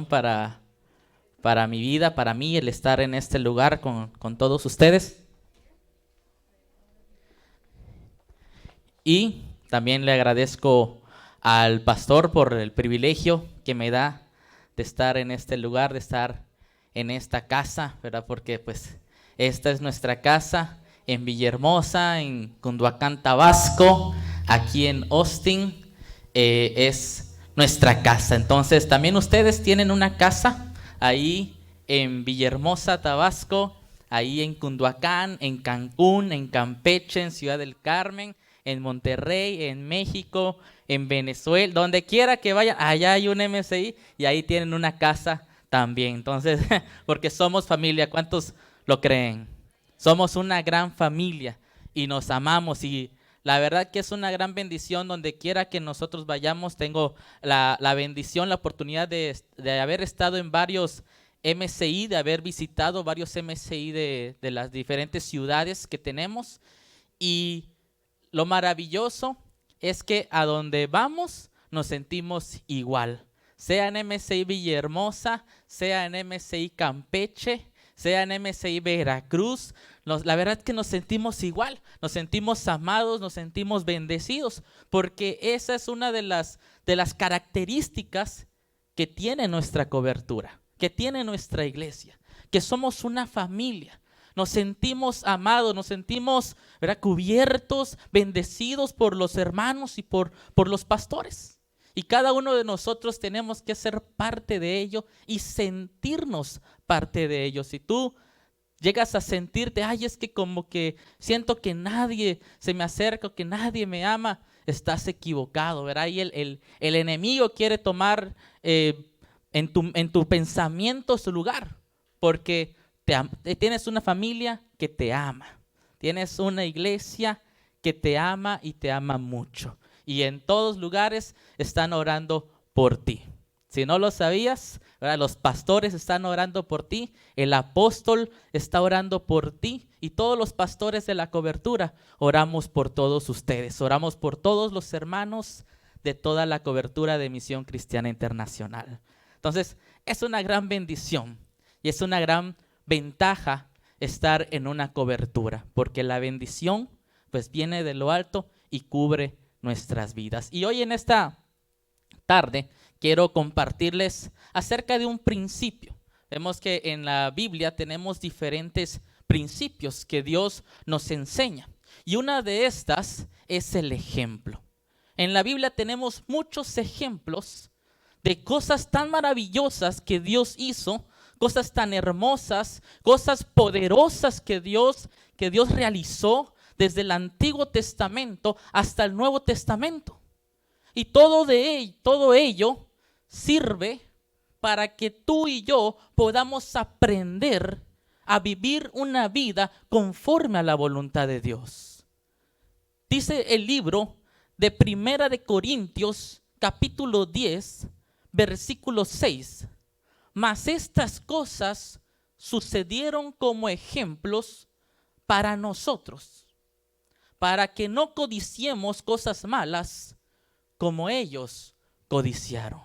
Para, para mi vida, para mí, el estar en este lugar con todos ustedes. Y también le agradezco al pastor por el privilegio que me da de estar en este lugar, de estar en esta casa, ¿verdad? Porque pues esta es nuestra casa en Villahermosa, en Cunduacán, Tabasco, aquí en Austin, es nuestra casa. Entonces también ustedes tienen una casa ahí en Villahermosa, Tabasco, ahí en Cunduacán, en Cancún, en Campeche, en Ciudad del Carmen, en Monterrey, en México, en Venezuela, donde quiera que vayan, allá hay un MSI y ahí tienen una casa también. Entonces, porque somos familia, ¿cuántos lo creen? Somos una gran familia y nos amamos, y la verdad que es una gran bendición donde quiera que nosotros vayamos. Tengo la bendición, la oportunidad de haber estado en varios MSI, de haber visitado varios MSI de las diferentes ciudades que tenemos, y lo maravilloso es que a donde vamos nos sentimos igual. Sea en MSI Villahermosa, sea en MSI Campeche, sea en MSI Veracruz, la verdad es que nos sentimos igual, nos sentimos amados, nos sentimos bendecidos, porque esa es una de las características que tiene nuestra cobertura, que tiene nuestra iglesia, que somos una familia. Nos sentimos amados, nos sentimos, ¿verdad?, cubiertos, bendecidos por los hermanos y por los pastores. Y cada uno de nosotros tenemos que ser parte de ello y sentirnos parte de ello. Si tú llegas a sentirte, ay, es que como que siento que nadie se me acerca, que nadie me ama, estás equivocado, ¿verdad? Y el enemigo quiere tomar en tu pensamiento su lugar, porque tienes una familia que te ama, tienes una iglesia que te ama y te ama mucho, y en todos lugares están orando por ti. Si no lo sabías, ¿verdad?, los pastores están orando por ti, el apóstol está orando por ti, y todos los pastores de la cobertura oramos por todos ustedes, oramos por todos los hermanos de toda la cobertura de Misión Cristiana Internacional. Entonces, es una gran bendición y es una gran ventaja estar en una cobertura, porque la bendición pues viene de lo alto y cubre nuestras vidas. Y hoy en esta tarde quiero compartirles acerca de un principio. Vemos que en la Biblia tenemos diferentes principios que Dios nos enseña, y una de estas es el ejemplo. En la Biblia tenemos muchos ejemplos de cosas tan maravillosas que Dios hizo, cosas tan hermosas, cosas poderosas que Dios realizó desde el Antiguo Testamento hasta el Nuevo Testamento. Y todo ello sirve para que tú y yo podamos aprender a vivir una vida conforme a la voluntad de Dios. Dice el libro de Primera de Corintios, capítulo 10, versículo 6. Mas estas cosas sucedieron como ejemplos para nosotros, para que no codiciemos cosas malas como ellos codiciaron.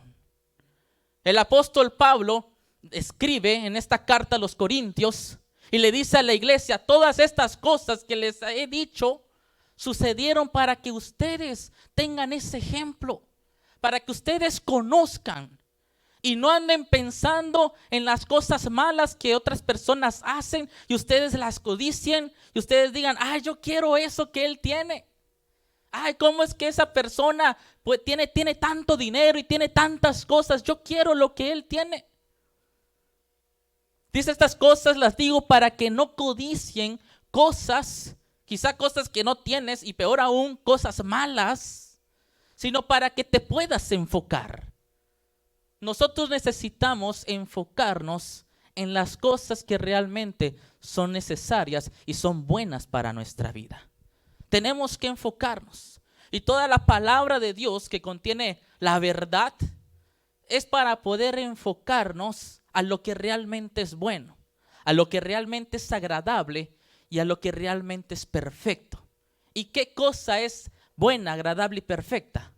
El apóstol Pablo escribe en esta carta a los Corintios y le dice a la iglesia: todas estas cosas que les he dicho sucedieron para que ustedes tengan ese ejemplo, para que ustedes conozcan y no anden pensando en las cosas malas que otras personas hacen y ustedes las codicien y ustedes digan: ay, yo quiero eso que él tiene. Ay, ¿cómo es que esa persona pues tiene tanto dinero y tiene tantas cosas? Yo quiero lo que él tiene. Dice: estas cosas las digo para que no codicien cosas, quizá cosas que no tienes, y peor aún, cosas malas, sino para que te puedas enfocar. Nosotros necesitamos enfocarnos en las cosas que realmente son necesarias y son buenas para nuestra vida. Tenemos que enfocarnos. Y toda la palabra de Dios que contiene la verdad es para poder enfocarnos a lo que realmente es bueno, a lo que realmente es agradable y a lo que realmente es perfecto. ¿Y qué cosa es buena, agradable y perfecta?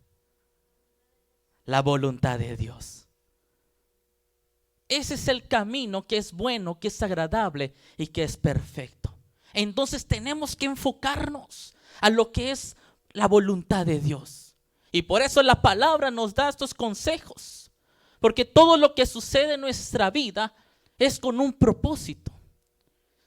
La voluntad de Dios. Ese es el camino que es bueno, que es agradable y que es perfecto. Entonces tenemos que enfocarnos a lo que es la voluntad de Dios. Y por eso la palabra nos da estos consejos. Porque todo lo que sucede en nuestra vida es con un propósito.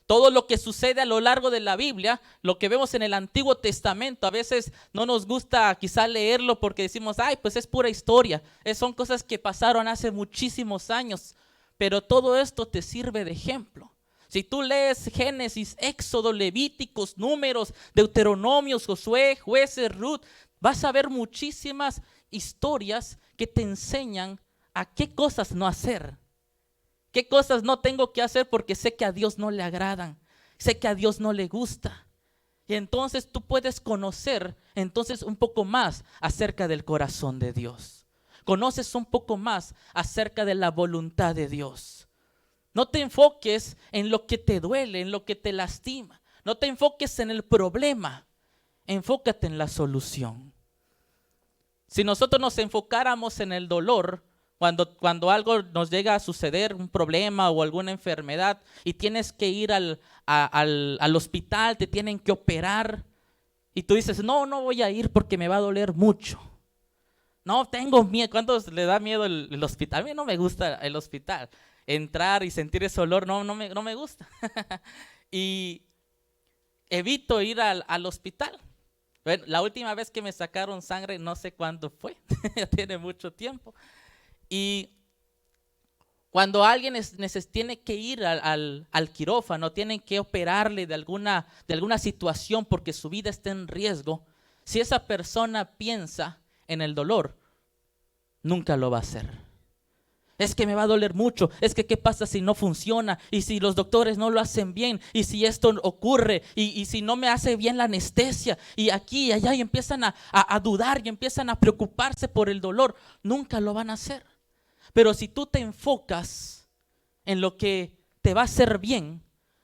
Todo lo que sucede a lo largo de la Biblia, lo que vemos en el Antiguo Testamento, a veces no nos gusta quizá leerlo porque decimos, ay, pues es pura historia. Son cosas que pasaron hace muchísimos años. Pero todo esto te sirve de ejemplo. Si tú lees Génesis, Éxodo, Levíticos, Números, Deuteronomios, Josué, Jueces, Ruth, vas a ver muchísimas historias que te enseñan a qué cosas no hacer. ¿Qué cosas no tengo que hacer porque sé que a Dios no le agradan? Sé que a Dios no le gusta. Y entonces tú puedes conocer entonces un poco más acerca del corazón de Dios. Conoces un poco más acerca de la voluntad de Dios. No te enfoques en lo que te duele, en lo que te lastima. No te enfoques en el problema. Enfócate en la solución. Si nosotros nos enfocáramos en el dolor, cuando algo nos llega a suceder, un problema o alguna enfermedad, y tienes que ir al hospital, te tienen que operar, y tú dices, no voy a ir porque me va a doler mucho. No, tengo miedo. ¿Cuántos le da miedo el hospital? A mí no me gusta el hospital. Entrar y sentir ese olor, no me gusta. Y evito ir al hospital. Bueno, la última vez que me sacaron sangre, no sé cuándo fue, ya tiene mucho tiempo. Y cuando alguien tiene que ir al quirófano, tienen que operarle de alguna situación porque su vida está en riesgo, si esa persona piensa en el dolor, nunca lo va a hacer. Es que me va a doler mucho, es que qué pasa si no funciona, y si los doctores no lo hacen bien, y si esto ocurre, y si no me hace bien la anestesia, y aquí y allá, y empiezan a dudar, y empiezan a preocuparse por el dolor. Nunca lo van a hacer. Pero si tú te enfocas en lo que te va a hacer bien,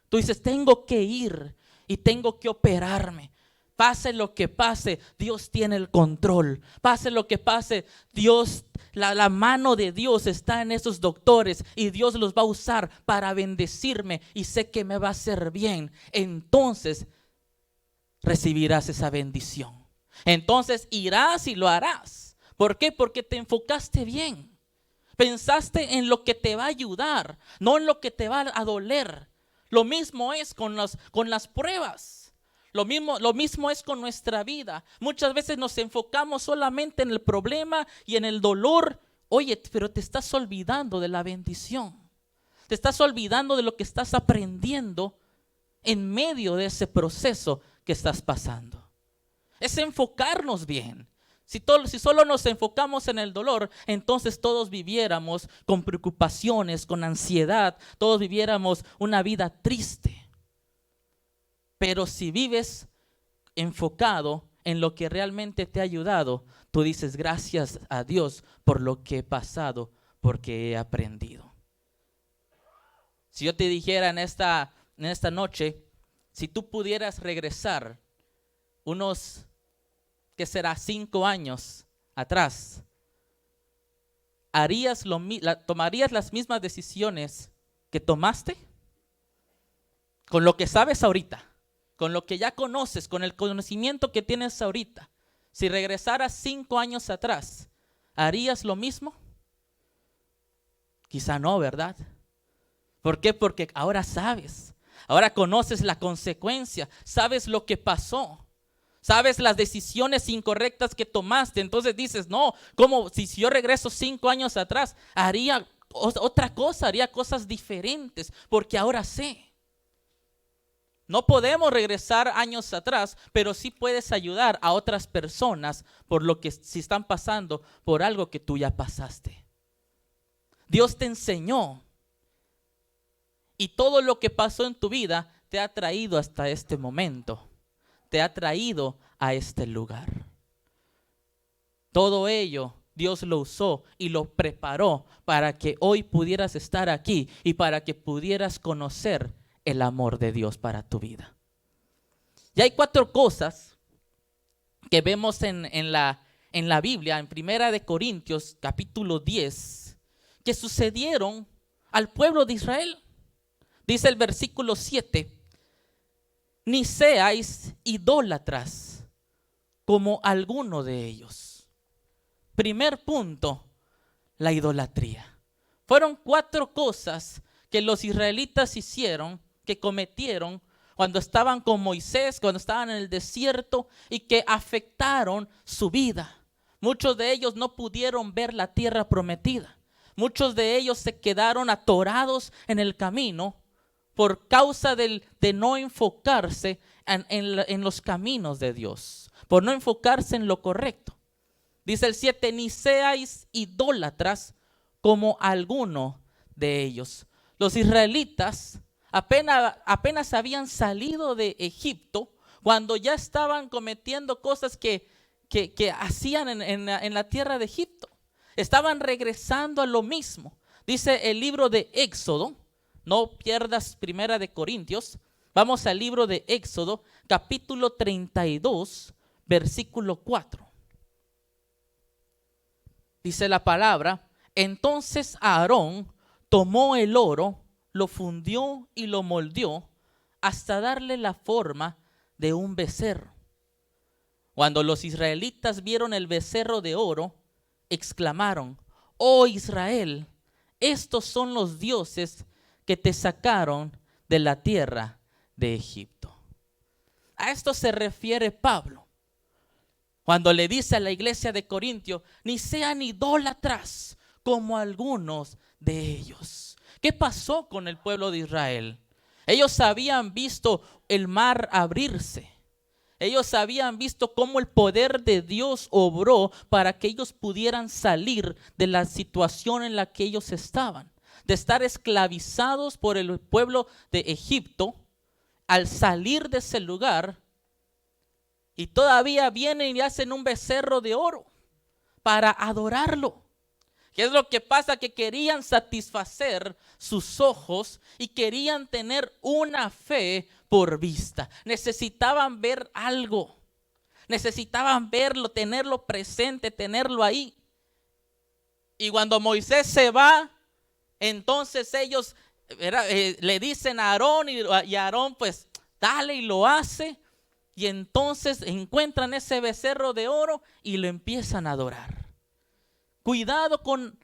tú dices, tengo que ir y tengo que operarme. Pase lo que pase, Dios tiene el control. Pase lo que pase, Dios, la mano de Dios está en esos doctores y Dios los va a usar para bendecirme y sé que me va a hacer bien. Entonces recibirás esa bendición. Entonces irás y lo harás. ¿Por qué? Porque te enfocaste bien. Pensaste en lo que te va a ayudar, no en lo que te va a doler. Lo mismo es con las pruebas. Lo mismo es con nuestra vida. Muchas veces nos enfocamos solamente en el problema y en el dolor. Oye, pero te estás olvidando de la bendición. Te estás olvidando de lo que estás aprendiendo en medio de ese proceso que estás pasando. Es enfocarnos bien. Si solo nos enfocamos en el dolor, entonces todos viviéramos con preocupaciones, con ansiedad, todos viviéramos una vida triste. Pero si vives enfocado en lo que realmente te ha ayudado, tú dices gracias a Dios por lo que he pasado, porque he aprendido. Si yo te dijera en esta noche, si tú pudieras regresar unos, ¿qué será? 5 años atrás, ¿tomarías las mismas decisiones que tomaste? Con lo que sabes ahorita, con lo que ya conoces, con el conocimiento que tienes ahorita, si regresaras 5 años atrás, ¿harías lo mismo? Quizá no, ¿verdad? ¿Por qué? Porque ahora sabes, ahora conoces la consecuencia, sabes lo que pasó. Sabes las decisiones incorrectas que tomaste. Entonces dices, no, ¿cómo? Si yo regreso 5 años atrás, haría otra cosa, haría cosas diferentes, porque ahora sé. No podemos regresar años atrás, pero sí puedes ayudar a otras personas por lo que si están pasando por algo que tú ya pasaste. Dios te enseñó y todo lo que pasó en tu vida te ha traído hasta este momento. Te ha traído a este lugar. Todo ello Dios lo usó y lo preparó para que hoy pudieras estar aquí y para que pudieras conocer el amor de Dios para tu vida. Y hay 4 cosas que vemos en la Biblia, en 1 Corintios capítulo 10, que sucedieron al pueblo de Israel. Dice el versículo 7, ni seáis idólatras como alguno de ellos. Primer punto, la idolatría. Fueron 4 cosas que los israelitas hicieron, que cometieron cuando estaban con Moisés, cuando estaban en el desierto y que afectaron su vida. Muchos de ellos no pudieron ver la tierra prometida. Muchos de ellos se quedaron atorados en el camino por causa de no enfocarse en los caminos de Dios, por no enfocarse en lo correcto. Dice el 7, ni seáis idólatras como alguno de ellos. Los israelitas apenas habían salido de Egipto cuando ya estaban cometiendo cosas que hacían en la tierra de Egipto. Estaban regresando a lo mismo. Dice el libro de Éxodo, no pierdas Primera de Corintios. Vamos al libro de Éxodo, capítulo 32, versículo 4. Dice la palabra, entonces Aarón tomó el oro, lo fundió y lo moldeó hasta darle la forma de un becerro. Cuando los israelitas vieron el becerro de oro, exclamaron, oh Israel, estos son los dioses que te sacaron de la tierra de Egipto. A esto se refiere Pablo cuando le dice a la iglesia de Corintio, ni sean idólatras como algunos de ellos. ¿Qué pasó con el pueblo de Israel? Ellos habían visto el mar abrirse. Ellos habían visto cómo el poder de Dios obró para que ellos pudieran salir de la situación en la que ellos estaban, de estar esclavizados por el pueblo de Egipto. Al salir de ese lugar, y todavía vienen y hacen un becerro de oro para adorarlo. ¿Qué es lo que pasa? Que querían satisfacer sus ojos y querían tener una fe por vista. Necesitaban ver algo. Necesitaban verlo, tenerlo presente, tenerlo ahí. Y cuando Moisés se va, entonces ellos le dicen a Aarón y Aarón pues dale y lo hace. Y entonces encuentran ese becerro de oro y lo empiezan a adorar. Cuidado con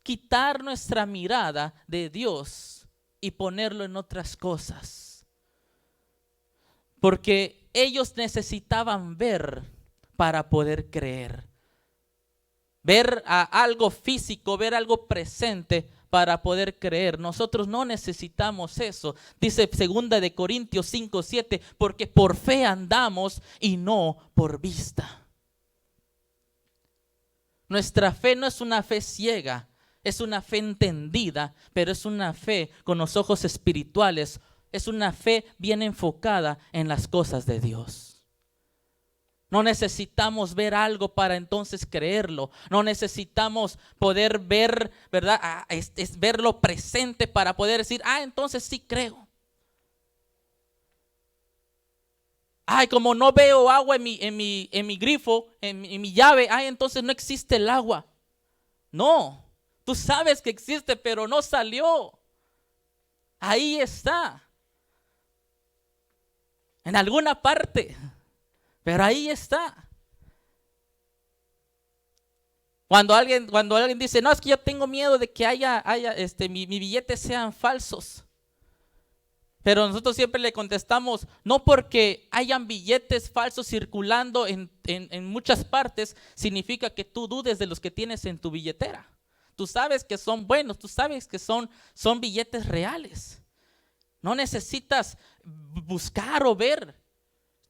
quitar nuestra mirada de Dios y ponerlo en otras cosas. Porque ellos necesitaban ver para poder creer. Ver algo físico, ver algo presente para poder creer. Nosotros no necesitamos eso. Dice 2 de Corintios 5:7, porque por fe andamos y no por vista. Nuestra fe no es una fe ciega, es una fe entendida, pero es una fe con los ojos espirituales. Es una fe bien enfocada en las cosas de Dios. No necesitamos ver algo para entonces creerlo. No necesitamos poder ver, ¿verdad? Es verlo presente para poder decir, entonces sí creo. Como no veo agua en mi grifo, en mi llave, entonces no existe el agua. No, tú sabes que existe, pero no salió. Ahí está. En alguna parte. Pero ahí está. Cuando alguien dice, no, es que yo tengo miedo de que mi billetes sean falsos. Pero nosotros siempre le contestamos, no porque hayan billetes falsos circulando en muchas partes, significa que tú dudes de los que tienes en tu billetera. Tú sabes que son buenos, tú sabes que son billetes reales. No necesitas buscar o ver.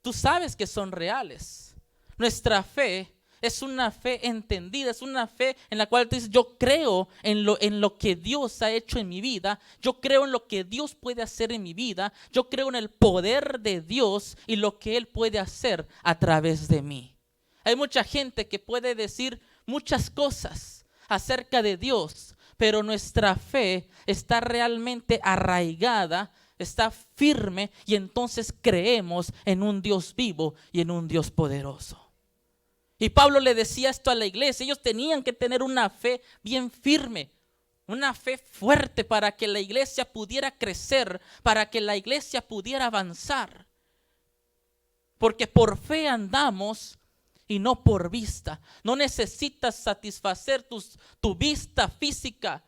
Tú sabes que son reales. Nuestra fe es una fe entendida, es una fe en la cual tú dices, yo creo en lo que Dios ha hecho en mi vida, yo creo en lo que Dios puede hacer en mi vida, yo creo en el poder de Dios y lo que Él puede hacer a través de mí. Hay mucha gente que puede decir muchas cosas acerca de Dios, pero nuestra fe está realmente arraigada, está firme, y entonces creemos en un Dios vivo y en un Dios poderoso. Y Pablo le decía esto a la iglesia, ellos tenían que tener una fe bien firme, una fe fuerte para que la iglesia pudiera crecer, para que la iglesia pudiera avanzar. Porque por fe andamos y no por vista. No necesitas satisfacer tu vista física.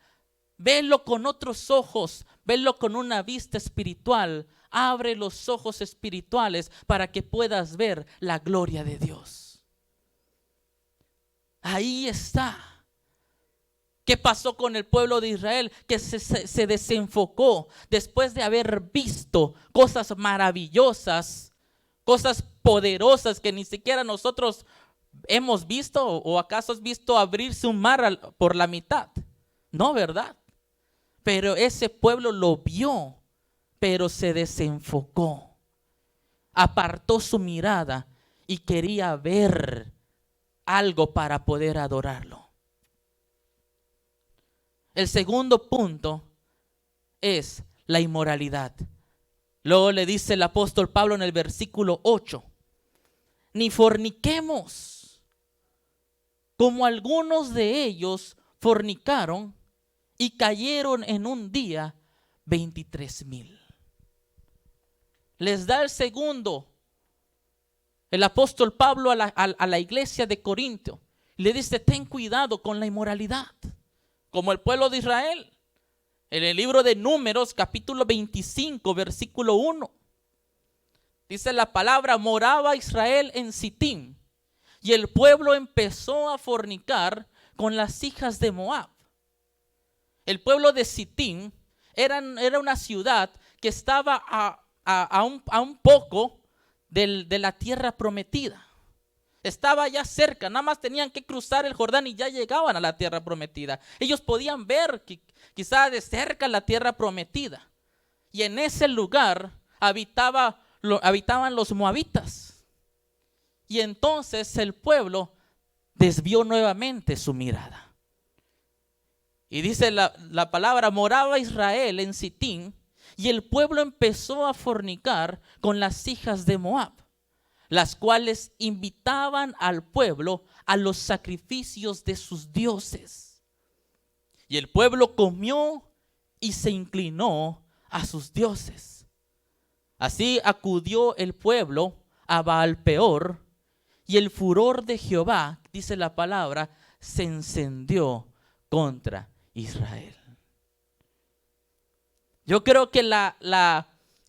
Velo con otros ojos, velo con una vista espiritual. Abre los ojos espirituales para que puedas ver la gloria de Dios. Ahí está. ¿Qué pasó con el pueblo de Israel? Que se desenfocó después de haber visto cosas maravillosas, cosas poderosas que ni siquiera nosotros hemos visto. ¿O acaso has visto abrirse un mar por la mitad? No, ¿verdad? Pero ese pueblo lo vio, pero se desenfocó. Apartó su mirada y quería ver algo para poder adorarlo. El segundo punto es la inmoralidad. Luego le dice el apóstol Pablo en el versículo 8: ni forniquemos, como algunos de ellos fornicaron y cayeron en un día 23,000. Les da el segundo, el apóstol Pablo a la iglesia de Corinto. Le dice: ten cuidado con la inmoralidad, como el pueblo de Israel. En el libro de Números, capítulo 25, versículo 1. Dice la palabra: moraba Israel en Sitim, y el pueblo empezó a fornicar con las hijas de Moab. El pueblo de Sitim era una ciudad que estaba a un poco de la tierra prometida. Estaba ya cerca, nada más tenían que cruzar el Jordán y ya llegaban a la tierra prometida. Ellos podían ver quizá de cerca la tierra prometida. Y en ese lugar habitaban los moabitas. Y entonces el pueblo desvió nuevamente su mirada. Y dice la palabra: moraba Israel en Sitim, y el pueblo empezó a fornicar con las hijas de Moab, las cuales invitaban al pueblo a los sacrificios de sus dioses. Y el pueblo comió y se inclinó a sus dioses. Así acudió el pueblo a Baal-peor, y el furor de Jehová, dice la palabra, se encendió contra Israel. Yo creo que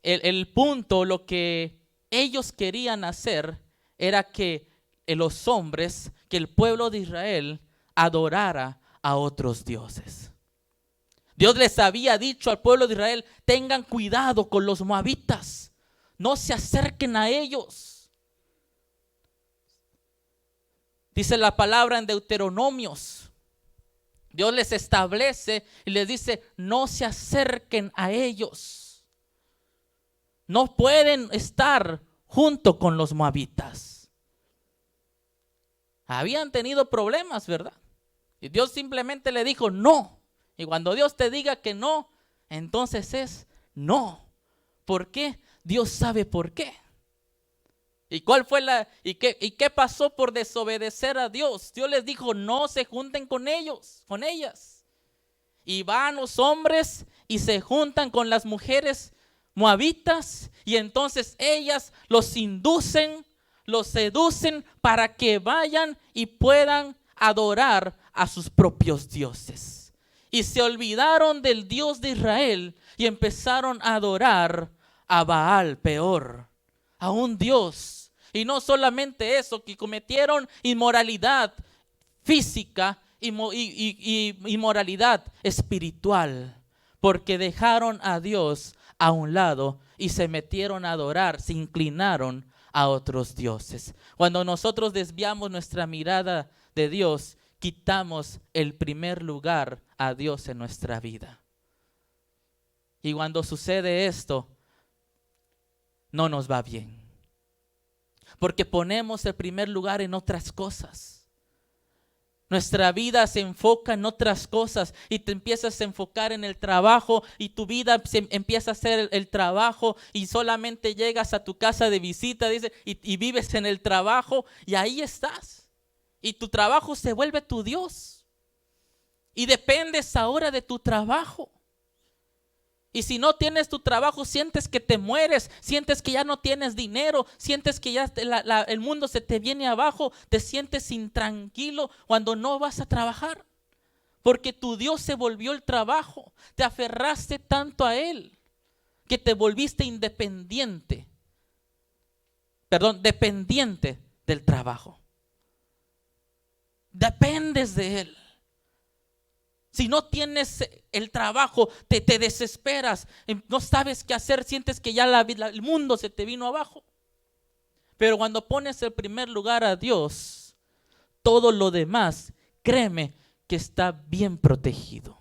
el punto, lo que ellos querían hacer era que los hombres, que el pueblo de Israel adorara a otros dioses. Dios les había dicho al pueblo de Israel: tengan cuidado con los moabitas, no se acerquen a ellos. Dice la palabra en Deuteronomios, Dios les establece y les dice: no se acerquen a ellos. No pueden estar junto con los moabitas. Habían tenido problemas, ¿verdad? Y Dios simplemente le dijo no. Y cuando Dios te diga que no, entonces es no. ¿Por qué? Dios sabe por qué. ¿Y cuál fue qué pasó por desobedecer a Dios? Dios les dijo: no se junten con ellos, con ellas. Y van los hombres y se juntan con las mujeres moabitas, y entonces ellas los inducen, los seducen para que vayan y puedan adorar a sus propios dioses. Y se olvidaron del Dios de Israel y empezaron a adorar a Baal-peor, a un dios. Y no solamente eso, que cometieron inmoralidad física y inmoralidad espiritual, porque dejaron a Dios a un lado y se metieron a adorar, se inclinaron a otros dioses. Cuando nosotros desviamos nuestra mirada de Dios, quitamos el primer lugar a Dios en nuestra vida. Y cuando sucede esto, no nos va bien, porque ponemos el primer lugar en otras cosas. Nuestra vida se enfoca en otras cosas y te empiezas a enfocar en el trabajo, y tu vida empieza a ser el trabajo, y solamente llegas a tu casa de visita, dice, y vives en el trabajo, y ahí estás. Y tu trabajo se vuelve tu Dios. Y dependes ahora de tu trabajo. Y si no tienes tu trabajo, sientes que te mueres, sientes que ya no tienes dinero, sientes que ya el mundo se te viene abajo, te sientes intranquilo cuando no vas a trabajar. Porque tu Dios se volvió el trabajo. Te aferraste tanto a Él que te volviste dependiente del trabajo. Dependes de Él. Si no tienes el trabajo, te desesperas, no sabes qué hacer, sientes que ya el mundo se te vino abajo. Pero cuando pones en primer lugar a Dios, todo lo demás, créeme que está bien protegido.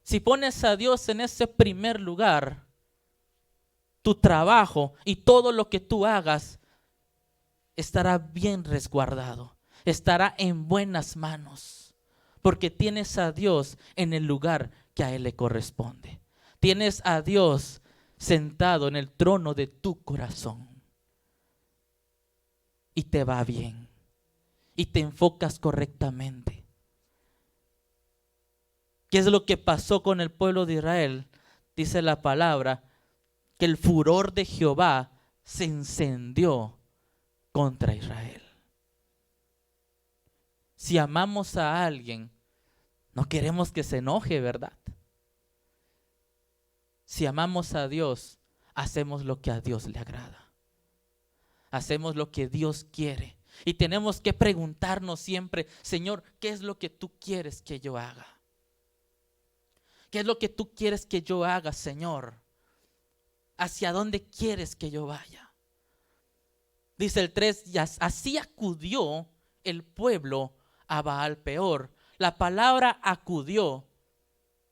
Si pones a Dios en ese primer lugar, tu trabajo y todo lo que tú hagas estará bien resguardado, estará en buenas manos. Porque tienes a Dios en el lugar que a Él le corresponde. Tienes a Dios sentado en el trono de tu corazón. Y te va bien. Y te enfocas correctamente. ¿Qué es lo que pasó con el pueblo de Israel? Dice la palabra que el furor de Jehová se encendió contra Israel. Si amamos a alguien, no queremos que se enoje, ¿verdad? Si amamos a Dios, hacemos lo que a Dios le agrada. Hacemos lo que Dios quiere. Y tenemos que preguntarnos siempre, Señor, ¿qué es lo que tú quieres que yo haga? ¿Qué es lo que tú quieres que yo haga, Señor? ¿Hacia dónde quieres que yo vaya? Dice el 3, y así acudió el pueblo a Baal Peor. La palabra acudió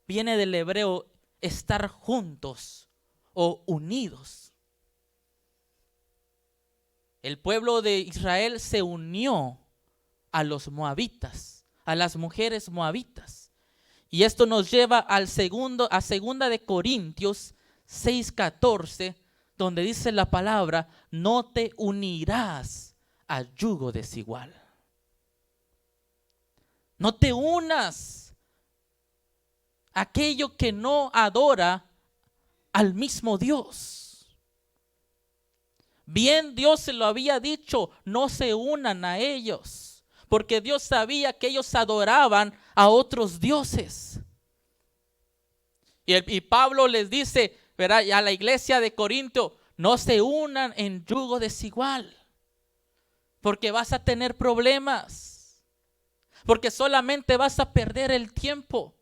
viene del hebreo estar juntos o unidos. El pueblo de Israel se unió a los moabitas, a las mujeres moabitas. Y esto nos lleva a segunda de Corintios 6:14, donde dice la palabra, no te unirás a yugo desigual. No te unas a aquello que no adora al mismo Dios. Bien, Dios se lo había dicho, no se unan a ellos, porque Dios sabía que ellos adoraban a otros dioses. Y Pablo les dice, ¿verdad?, a la iglesia de Corinto, no se unan en yugo desigual, porque vas a tener problemas. Porque solamente vas a perder el tiempo.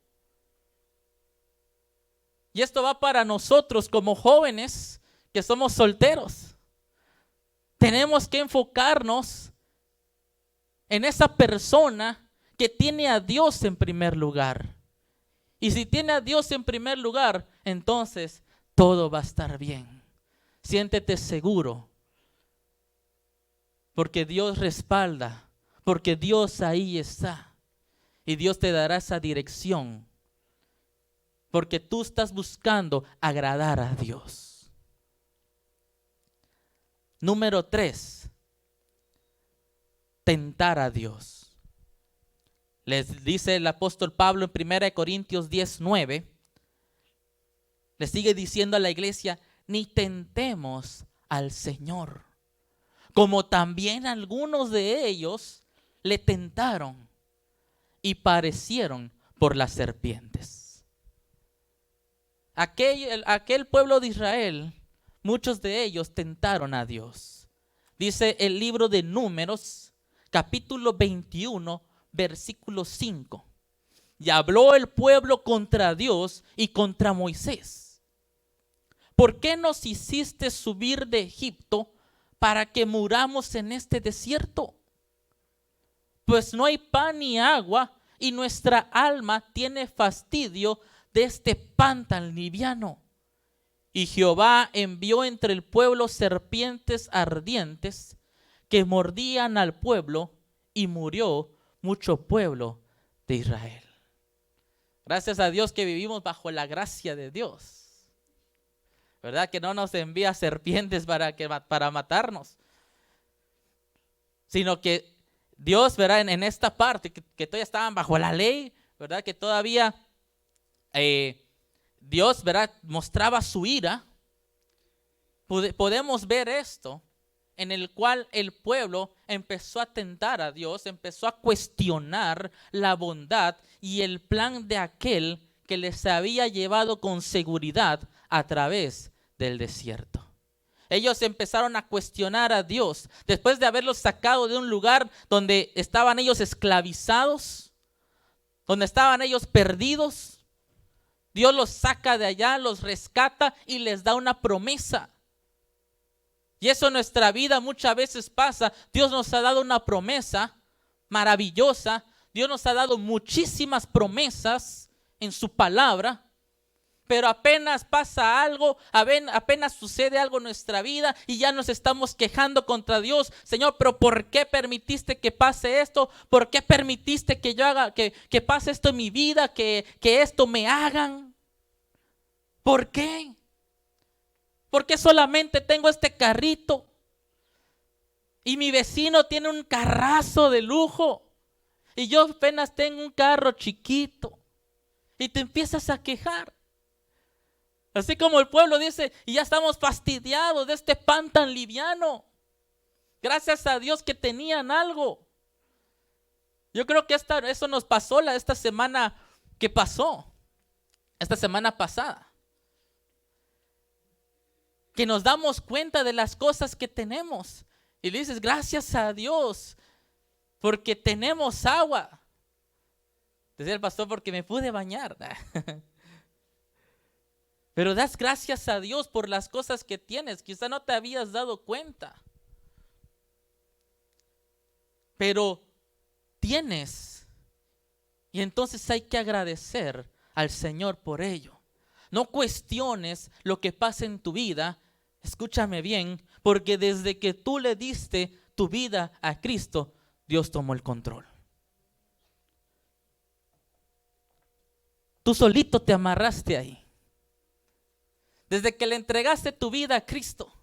Y esto va para nosotros como jóvenes que somos solteros. Tenemos que enfocarnos en esa persona que tiene a Dios en primer lugar. Y si tiene a Dios en primer lugar, entonces todo va a estar bien. Siéntete seguro. Porque Dios respalda. Porque Dios ahí está. Y Dios te dará esa dirección. Porque tú estás buscando agradar a Dios. Número 3. Tentar a Dios. Les dice el apóstol Pablo en 1 Corintios 10:9. Le sigue diciendo a la iglesia, ni tentemos al Señor. Como también algunos de ellos le tentaron y parecieron por las serpientes. Aquel pueblo de Israel, muchos de ellos tentaron a Dios. Dice el libro de Números, capítulo 21, versículo 5. Y habló el pueblo contra Dios y contra Moisés. ¿Por qué nos hiciste subir de Egipto para que muramos en este desierto? Pues no hay pan ni agua, y nuestra alma tiene fastidio de este pan tan liviano. Y Jehová envió entre el pueblo serpientes ardientes que mordían al pueblo, y murió mucho pueblo de Israel. Gracias a Dios que vivimos bajo la gracia de Dios, ¿verdad? Que no nos envía serpientes para matarnos, sino que Dios, verá, en esta parte que todavía estaban bajo la ley, ¿verdad? Que todavía Dios, ¿verdad?, mostraba su ira. Podemos ver esto en el cual el pueblo empezó a tentar a Dios, empezó a cuestionar la bondad y el plan de aquel que les había llevado con seguridad a través del desierto. Ellos empezaron a cuestionar a Dios después de haberlos sacado de un lugar donde estaban ellos esclavizados, donde estaban ellos perdidos. Dios los saca de allá, los rescata y les da una promesa. Y eso en nuestra vida muchas veces pasa. Dios nos ha dado una promesa maravillosa. Dios nos ha dado muchísimas promesas en su palabra. Pero apenas pasa algo, apenas sucede algo en nuestra vida y ya nos estamos quejando contra Dios. Señor, pero ¿por qué permitiste que pase esto? ¿Por qué permitiste que yo haga, que pase esto en mi vida, que esto me hagan? ¿Por qué? ¿Por qué solamente tengo este carrito? Y mi vecino tiene un carrazo de lujo. Y yo apenas tengo un carro chiquito. Y te empiezas a quejar. Así como el pueblo dice, y ya estamos fastidiados de este pan tan liviano. Gracias a Dios que tenían algo. Yo creo que eso nos pasó esta semana que pasó. Esta semana pasada. Que nos damos cuenta de las cosas que tenemos. Y le dices, gracias a Dios, porque tenemos agua. Decía el pastor, porque me pude bañar. Pero das gracias a Dios por las cosas que tienes. Quizá no te habías dado cuenta. Pero tienes. Y entonces hay que agradecer al Señor por ello. No cuestiones lo que pasa en tu vida. Escúchame bien, porque desde que tú le diste tu vida a Cristo, Dios tomó el control. Tú solito te amarraste ahí. Desde que le entregaste tu vida a Cristo,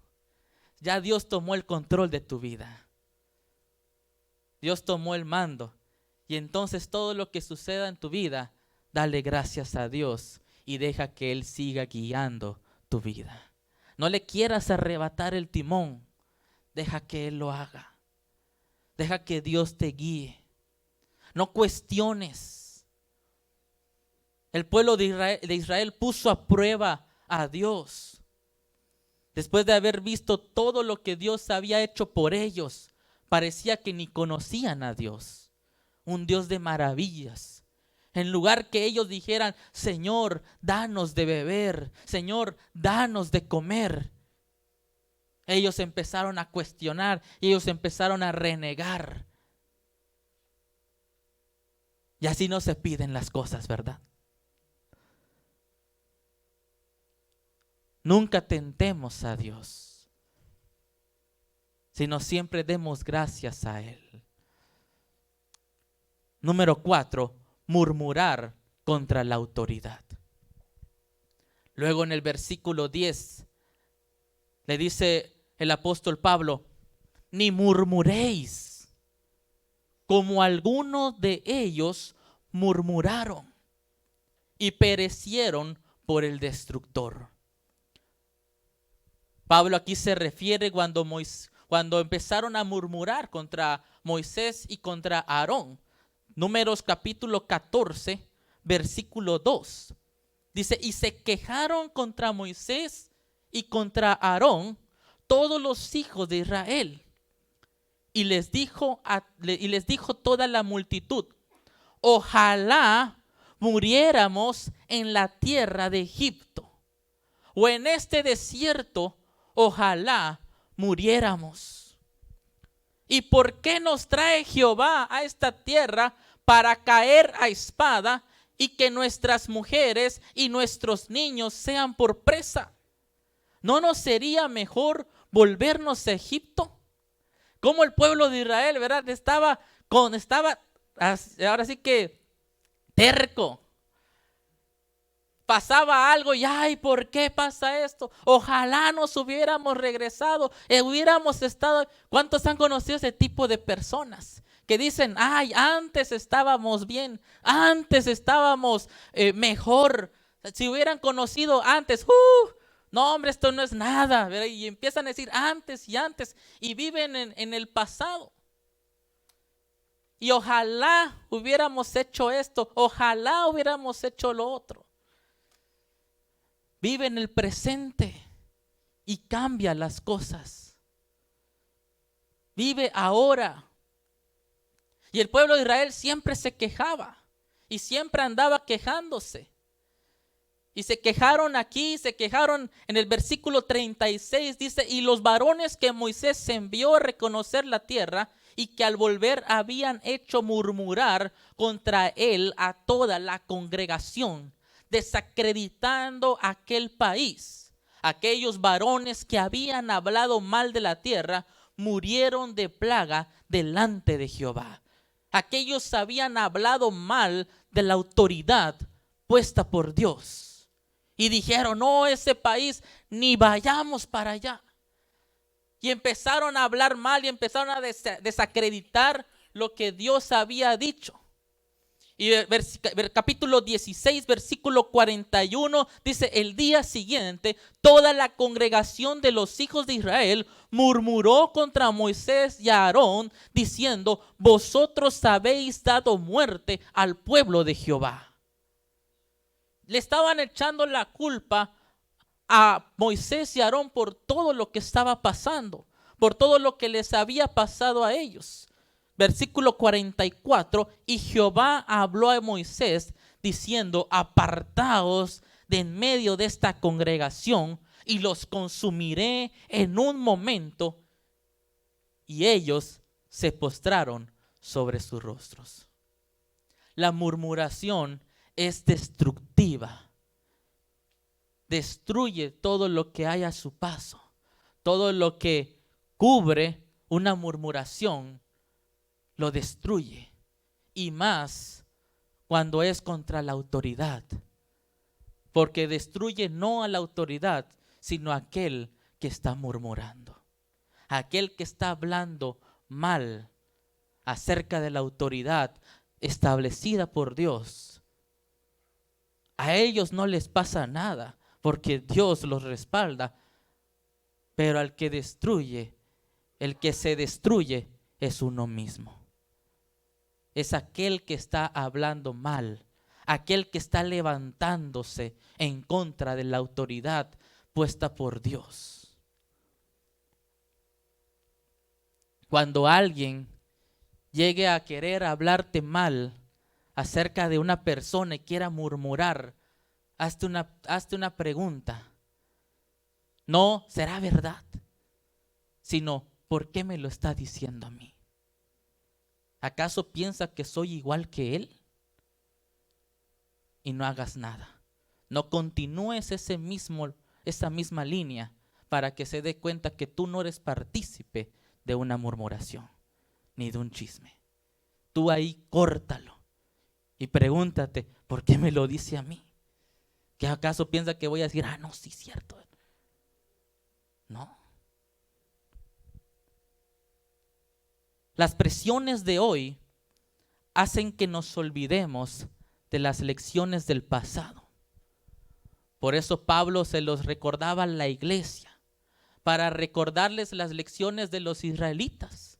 ya Dios tomó el control de tu vida. Dios tomó el mando. Y entonces todo lo que suceda en tu vida, dale gracias a Dios y deja que Él siga guiando tu vida. No le quieras arrebatar el timón. Deja que Él lo haga. Deja que Dios te guíe. No cuestiones. El pueblo de Israel puso a prueba a Dios. Después de haber visto todo lo que Dios había hecho por ellos, parecía que ni conocían a Dios. Un Dios de maravillas. En lugar que ellos dijeran, Señor, danos de beber, Señor, danos de comer, ellos empezaron a cuestionar, ellos empezaron a renegar. Y así no se piden las cosas, ¿verdad? Nunca tentemos a Dios, sino siempre demos gracias a Él. Número 4, murmurar contra la autoridad. Luego en el versículo 10 le dice el apóstol Pablo, ni murmuréis, como algunos de ellos murmuraron y perecieron por el destructor. Pablo aquí se refiere cuando empezaron a murmurar contra Moisés y contra Aarón. Números capítulo 14, versículo 2. Dice, y se quejaron contra Moisés y contra Aarón todos los hijos de Israel. Y les dijo toda la multitud, ojalá muriéramos en la tierra de Egipto, o en este desierto, ojalá muriéramos. ¿Y por qué nos trae Jehová a esta tierra para caer a espada y que nuestras mujeres y nuestros niños sean por presa? ¿No nos sería mejor volvernos a Egipto? Como el pueblo de Israel, ¿verdad? Estaba ahora sí que terco. Pasaba algo y ay, ¿por qué pasa esto? Ojalá nos hubiéramos regresado, hubiéramos estado. ¿Cuántos han conocido ese tipo de personas que dicen, ay, antes estábamos bien, antes estábamos mejor. Si hubieran conocido antes, no, hombre, esto no es nada, ¿verdad? Y empiezan a decir antes y antes y viven en el pasado. Y ojalá hubiéramos hecho esto, ojalá hubiéramos hecho lo otro. Vive en el presente y cambia las cosas. Vive ahora. Y el pueblo de Israel siempre se quejaba y siempre andaba quejándose. Y se quejaron aquí, se quejaron en el versículo 36, dice, y los varones que Moisés envió a reconocer la tierra y que al volver habían hecho murmurar contra él a toda la congregación, desacreditando aquel país. Aquellos varones que habían hablado mal de la tierra murieron de plaga delante de Jehová. Aquellos habían hablado mal de la autoridad puesta por Dios. Y dijeron, no, ese país, ni vayamos para allá. Y empezaron a hablar mal y empezaron a desacreditar lo que Dios había dicho. Y el capítulo 16, versículo 41, dice, el día siguiente, toda la congregación de los hijos de Israel murmuró contra Moisés y a Aarón, diciendo, vosotros habéis dado muerte al pueblo de Jehová. Le estaban echando la culpa a Moisés y a Aarón por todo lo que estaba pasando, por todo lo que les había pasado a ellos. Versículo 44, y Jehová habló a Moisés diciendo, apartaos de en medio de esta congregación y los consumiré en un momento. Y ellos se postraron sobre sus rostros. La murmuración es destructiva. Destruye todo lo que hay a su paso. Todo lo que cubre una murmuración lo destruye. Y más cuando es contra la autoridad. Porque destruye no a la autoridad, sino a aquel que está murmurando. Aquel que está hablando mal acerca de la autoridad establecida por Dios. A ellos no les pasa nada porque Dios los respalda, pero al que destruye, el que se destruye es uno mismo. Es aquel que está hablando mal, aquel que está levantándose en contra de la autoridad puesta por Dios. Cuando alguien llegue a querer hablarte mal acerca de una persona y quiera murmurar, hazte una pregunta. No será verdad, sino ¿por qué me lo está diciendo a mí? ¿Acaso piensa que soy igual que él? Y no hagas nada. No continúes esa misma línea para que se dé cuenta que tú no eres partícipe de una murmuración ni de un chisme. Tú ahí córtalo y pregúntate, ¿por qué me lo dice a mí? ¿Qué acaso piensa que voy a decir, no, sí, cierto? No. Las presiones de hoy hacen que nos olvidemos de las lecciones del pasado. Por eso Pablo se los recordaba a la iglesia, para recordarles las lecciones de los israelitas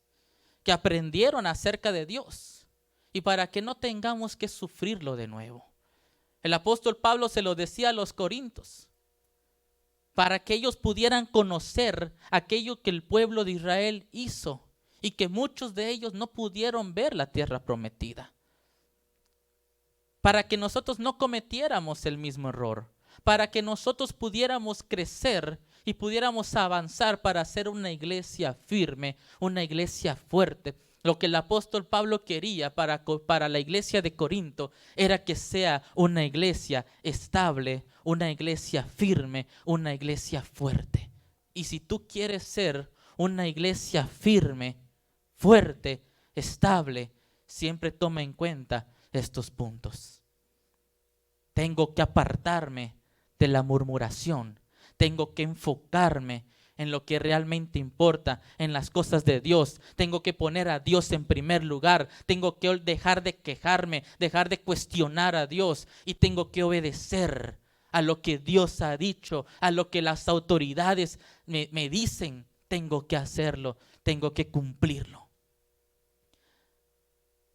que aprendieron acerca de Dios y para que no tengamos que sufrirlo de nuevo. El apóstol Pablo se lo decía a los corintios, para que ellos pudieran conocer aquello que el pueblo de Israel hizo y que muchos de ellos no pudieron ver la tierra prometida. Para que nosotros no cometiéramos el mismo error, para que nosotros pudiéramos crecer y pudiéramos avanzar para ser una iglesia firme, una iglesia fuerte. Lo que el apóstol Pablo quería para la iglesia de Corinto era que sea una iglesia estable, una iglesia firme, una iglesia fuerte. Y si tú quieres ser una iglesia firme, fuerte, estable, siempre toma en cuenta estos puntos. Tengo que apartarme de la murmuración. Tengo que enfocarme en lo que realmente importa, en las cosas de Dios. Tengo que poner a Dios en primer lugar. Tengo que dejar de quejarme, dejar de cuestionar a Dios y tengo que obedecer a lo que Dios ha dicho, a lo que las autoridades me dicen. Tengo que hacerlo, tengo que cumplirlo.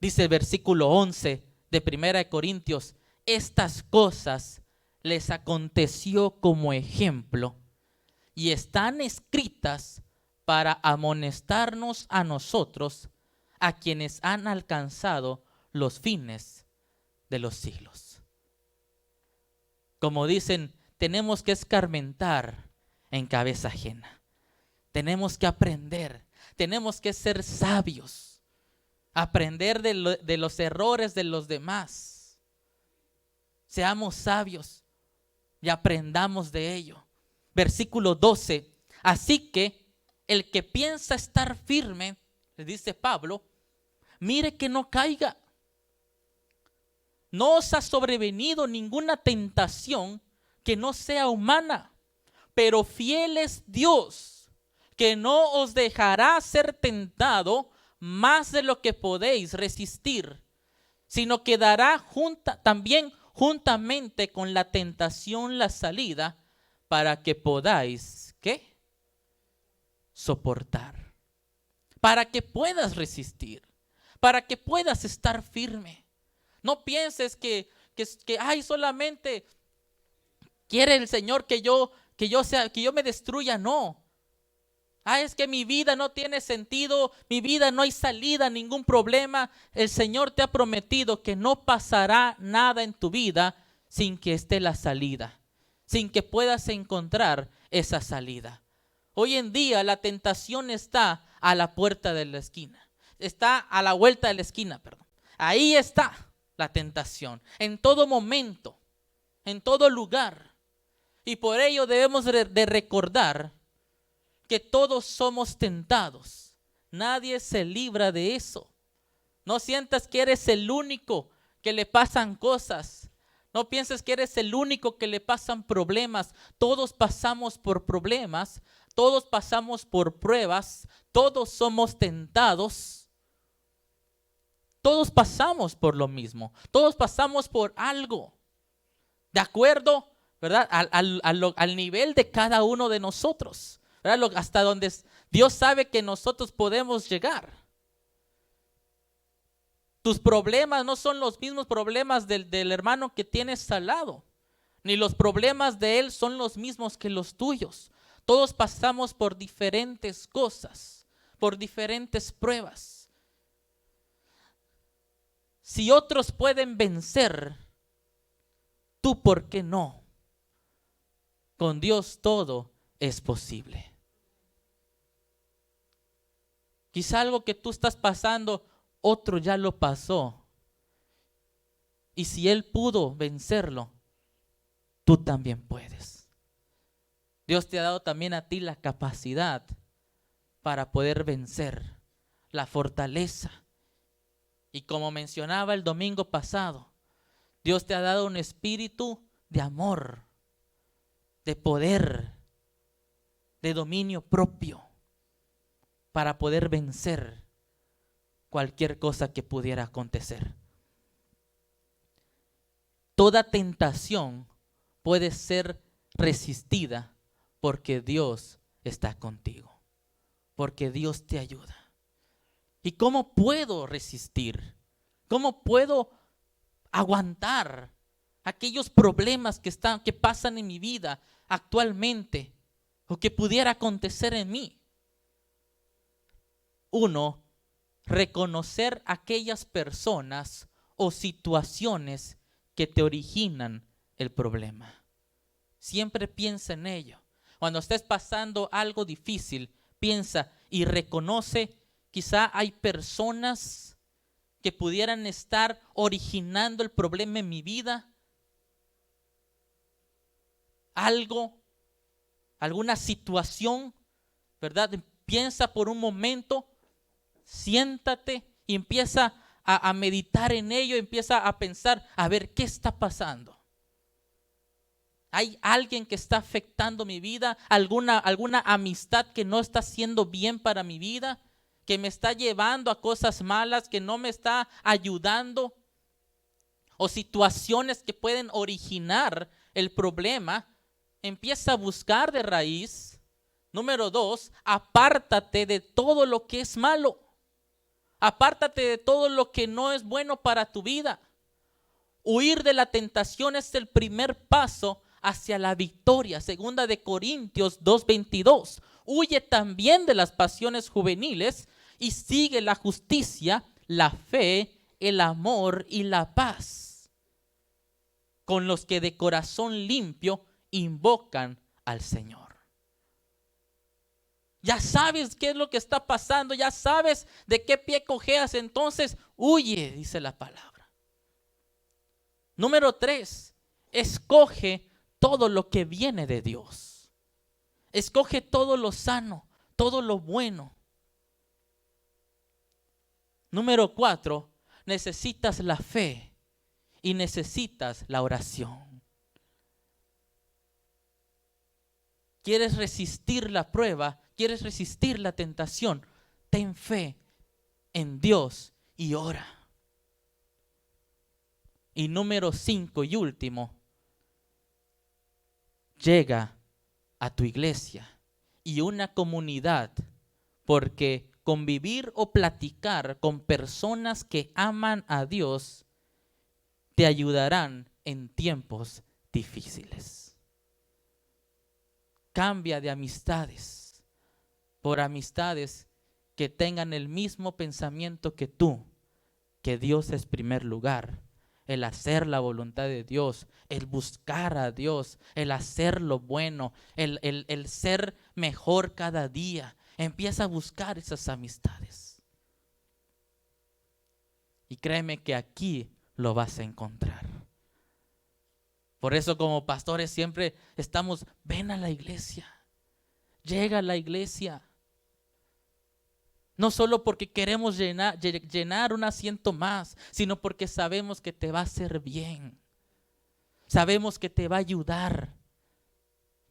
Dice el versículo 11 de 1 Corintios, estas cosas les aconteció como ejemplo y están escritas para amonestarnos a nosotros, a quienes han alcanzado los fines de los siglos. Como dicen, tenemos que escarmentar en cabeza ajena. Tenemos que aprender, tenemos que ser sabios, aprender de los errores de los demás. Seamos sabios y aprendamos de ello. Versículo 12, así que el que piensa estar firme, le dice Pablo, mire que no caiga. No os ha sobrevenido ninguna tentación que no sea humana, pero fiel es Dios, que no os dejará ser tentado más de lo que podéis resistir, sino que dará también juntamente con la tentación la salida para que podáis, ¿qué? Soportar. Para que puedas resistir, para que puedas estar firme. No pienses que ay, solamente quiere el Señor que yo me destruya. No. Es que mi vida no tiene sentido, mi vida no hay salida, ningún problema. El Señor te ha prometido que no pasará nada en tu vida sin que esté la salida, sin que puedas encontrar esa salida. Hoy en día la tentación está a la puerta de la esquina, está a la vuelta de la esquina, perdón. Ahí está la tentación, en todo momento, en todo lugar. Y por ello debemos de recordar que todos somos tentados. Nadie se libra de eso. No sientas que eres el único que le pasan cosas. No pienses que eres el único que le pasan problemas. Todos pasamos por problemas. Todos pasamos por pruebas. Todos somos tentados. Todos pasamos por lo mismo. Todos pasamos por algo. De acuerdo, ¿verdad? Al nivel de cada uno de nosotros. Hasta donde Dios sabe que nosotros podemos llegar. Tus problemas no son los mismos problemas del hermano que tienes al lado, ni los problemas de él son los mismos que los tuyos. Todos pasamos por diferentes cosas, por diferentes pruebas. Si otros pueden vencer, ¿tú por qué no? Con Dios todo es posible. Quizá algo que tú estás pasando, otro ya lo pasó. Y si Él pudo vencerlo, tú también puedes. Dios te ha dado también a ti la capacidad para poder vencer, la fortaleza. Y como mencionaba el domingo pasado, Dios te ha dado un espíritu de amor, de poder, de dominio propio, para poder vencer cualquier cosa que pudiera acontecer. Toda tentación puede ser resistida porque Dios está contigo, porque Dios te ayuda. ¿Y cómo puedo resistir? ¿Cómo puedo aguantar aquellos problemas que pasan en mi vida actualmente o que pudiera acontecer en mí? Uno, reconocer aquellas personas o situaciones que te originan el problema. Siempre piensa en ello. Cuando estés pasando algo difícil, piensa y reconoce, quizá hay personas que pudieran estar originando el problema en mi vida. Alguna situación, ¿verdad? Piensa por un momento, siéntate y empieza a meditar en ello, empieza a pensar, a ver, ¿qué está pasando? ¿Hay alguien que está afectando mi vida? ¿Alguna amistad que no está haciendo bien para mi vida? ¿Que me está llevando a cosas malas? ¿Que no me está ayudando? ¿O situaciones que pueden originar el problema? Empieza a buscar de raíz. Número 2, apártate de todo lo que es malo. Apártate de todo lo que no es bueno para tu vida. Huir de la tentación es el primer paso hacia la victoria. Segunda de Corintios 2:22. Huye también de las pasiones juveniles y sigue la justicia, la fe, el amor y la paz, con los que de corazón limpio invocan al Señor. Ya sabes qué es lo que está pasando, ya sabes de qué pie cojeas, entonces huye, dice la palabra. Número 3, escoge todo lo que viene de Dios. Escoge todo lo sano, todo lo bueno. Número 4, necesitas la fe y necesitas la oración. ¿Quieres resistir la prueba? ¿Quieres resistir la tentación? Ten fe en Dios y ora. Y número 5 y último, llega a tu iglesia y una comunidad, porque convivir o platicar con personas que aman a Dios te ayudarán en tiempos difíciles. Cambia de amistades por amistades que tengan el mismo pensamiento que tú, que Dios es primer lugar. El hacer la voluntad de Dios, el buscar a Dios, el hacer lo bueno, el ser mejor cada día. Empieza a buscar esas amistades. Y créeme que aquí lo vas a encontrar. Por eso como pastores siempre estamos, ven a la iglesia, llega a la iglesia. No solo porque queremos llenar un asiento más, sino porque sabemos que te va a hacer bien. Sabemos que te va a ayudar.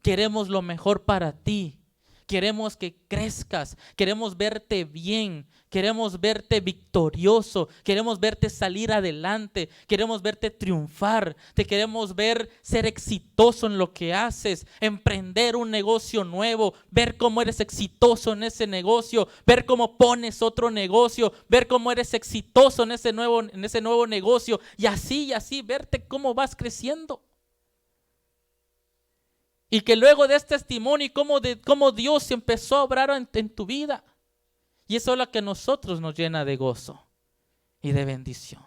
Queremos lo mejor para ti. Queremos que crezcas, queremos verte bien, queremos verte victorioso, queremos verte salir adelante, queremos verte triunfar, te queremos ver ser exitoso en lo que haces, emprender un negocio nuevo, ver cómo eres exitoso en ese negocio, ver cómo pones otro negocio, ver cómo eres exitoso en ese nuevo negocio y así, verte cómo vas creciendo. Y que luego des testimonio y cómo Dios empezó a obrar en tu vida. Y eso es lo que a nosotros nos llena de gozo y de bendición.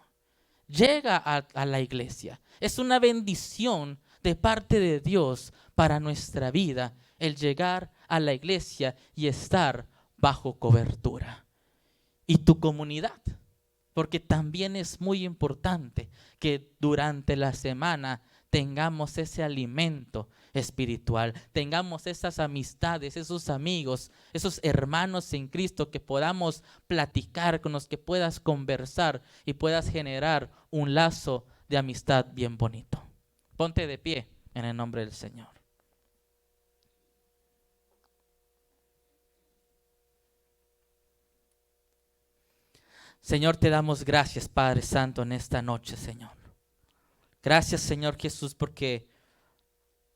Llega a la iglesia. Es una bendición de parte de Dios para nuestra vida el llegar a la iglesia y estar bajo cobertura. Y tu comunidad, porque también es muy importante que durante la semana tengamos ese alimento espiritual, tengamos esas amistades, esos amigos, esos hermanos en Cristo que podamos platicar, con los que puedas conversar y puedas generar un lazo de amistad bien bonito. Ponte de pie en el nombre del Señor. Señor, te damos gracias, Padre Santo, en esta noche, Señor. Gracias, Señor Jesús, porque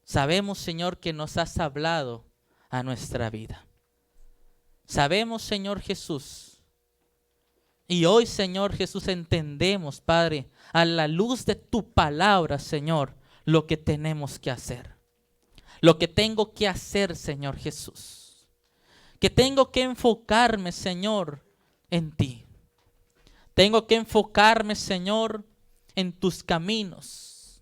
sabemos, Señor, que nos has hablado a nuestra vida. Sabemos, Señor Jesús, y hoy, Señor Jesús, entendemos, Padre, a la luz de tu palabra, Señor, lo que tenemos que hacer. Lo que tengo que hacer, Señor Jesús. Que tengo que enfocarme, Señor, en ti. Tengo que enfocarme, Señor, en tus caminos.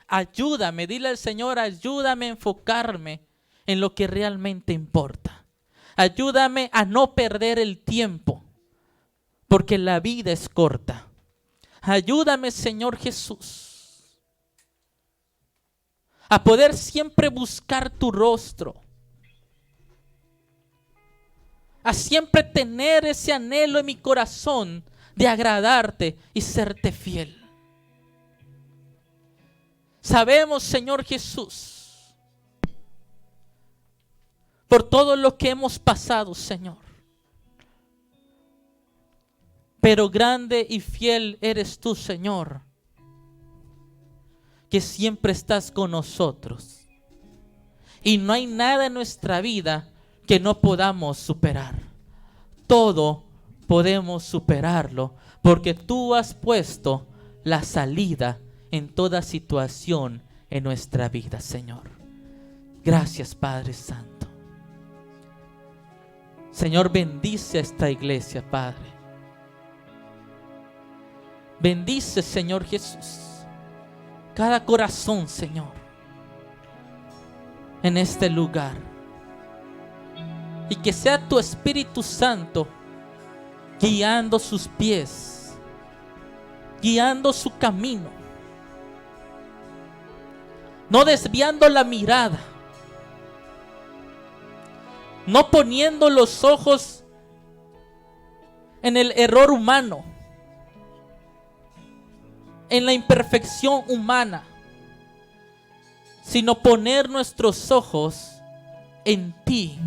Ayúdame, dile al Señor, ayúdame a enfocarme en lo que realmente importa. Ayúdame a no perder el tiempo, porque la vida es corta. Ayúdame, Señor Jesús, a poder siempre buscar tu rostro, a siempre tener ese anhelo en mi corazón de agradarte y serte fiel. Sabemos, Señor Jesús, por todo lo que hemos pasado, Señor. Pero grande y fiel eres tú, Señor, que siempre estás con nosotros. Y no hay nada en nuestra vida que no podamos superar. Todo podemos superarlo porque tú has puesto la salida en toda situación en nuestra vida, Señor. Gracias, Padre Santo. Señor, bendice a esta iglesia, Padre. Bendice, Señor Jesús, cada corazón, Señor, en este lugar. Y que sea tu Espíritu Santo guiando sus pies, guiando su camino, no desviando la mirada, no poniendo los ojos en el error humano, en la imperfección humana, sino poner nuestros ojos en ti,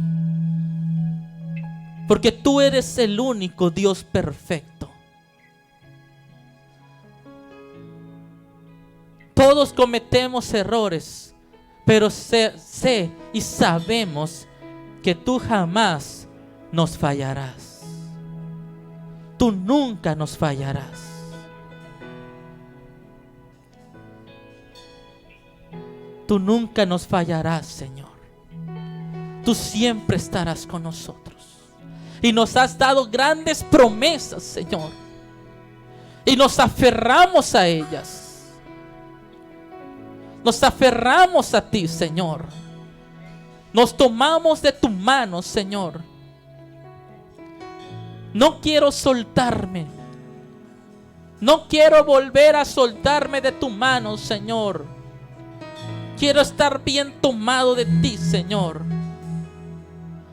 porque tú eres el único Dios perfecto. Todos cometemos errores, pero sé y sabemos que tú jamás nos fallarás. Tú nunca nos fallarás. Tú nunca nos fallarás, Señor. Tú siempre estarás con nosotros. Y nos has dado grandes promesas, Señor. Y nos aferramos a ellas. Nos aferramos a ti, Señor. Nos tomamos de tu mano, Señor. No quiero soltarme. No quiero volver a soltarme de tu mano, Señor. Quiero estar bien tomado de ti, Señor.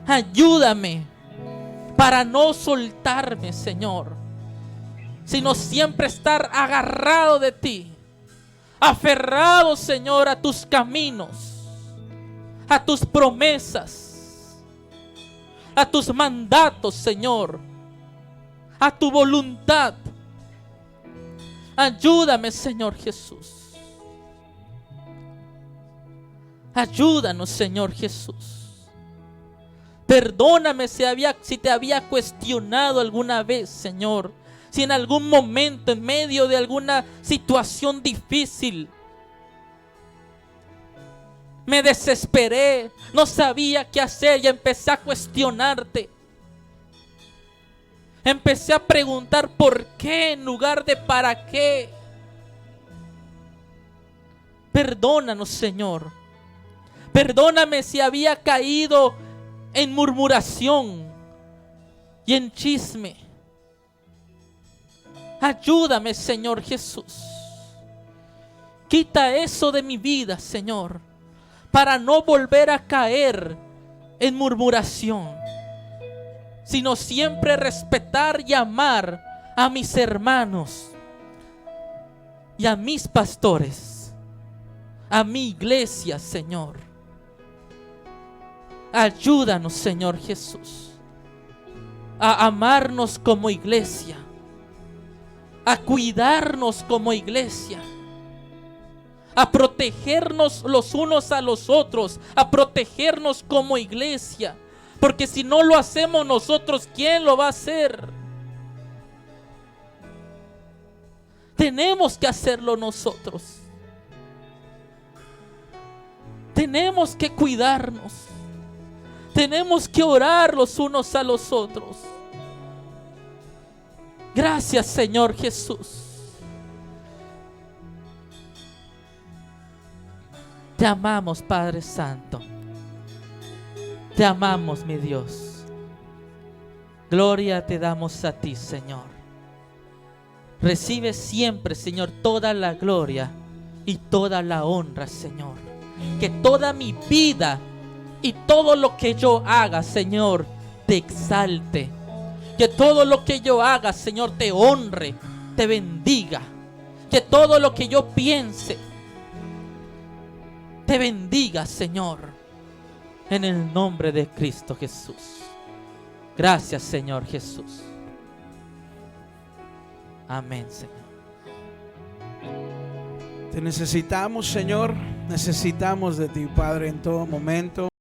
Ayúdame para no soltarme, Señor, sino siempre estar agarrado de ti, aferrado, Señor, a tus caminos, a tus promesas, a tus mandatos, Señor, a tu voluntad. Ayúdame, Señor Jesús. Ayúdanos, Señor Jesús. Perdóname si te había cuestionado alguna vez, Señor. Si en algún momento, en medio de alguna situación difícil, me desesperé, no sabía qué hacer y empecé a cuestionarte. Empecé a preguntar por qué en lugar de para qué. Perdónanos, Señor. Perdóname si había caído en murmuración y en chisme. Ayúdame, Señor Jesús. Quita eso de mi vida, Señor, para no volver a caer en murmuración, sino siempre respetar y amar a mis hermanos y a mis pastores, a mi iglesia, Señor. Ayúdanos, Señor Jesús, a amarnos como iglesia, a cuidarnos como iglesia, a protegernos los unos a los otros, a protegernos como iglesia, porque si no lo hacemos nosotros, ¿quién lo va a hacer? Tenemos que hacerlo nosotros. Tenemos que cuidarnos. Tenemos que orar los unos a los otros. Gracias, Señor Jesús. Te amamos, Padre Santo. Te amamos, mi Dios. Gloria te damos a ti, Señor. Recibe siempre, Señor, toda la gloria y toda la honra, Señor. Que toda mi vida y todo lo que yo haga, Señor, te exalte. Que todo lo que yo haga, Señor, te honre, te bendiga. Que todo lo que yo piense te bendiga, Señor. en el nombre de Cristo Jesús. Gracias, Señor Jesús. Amén, Señor. Te necesitamos, Señor. Necesitamos de ti, Padre, en todo momento.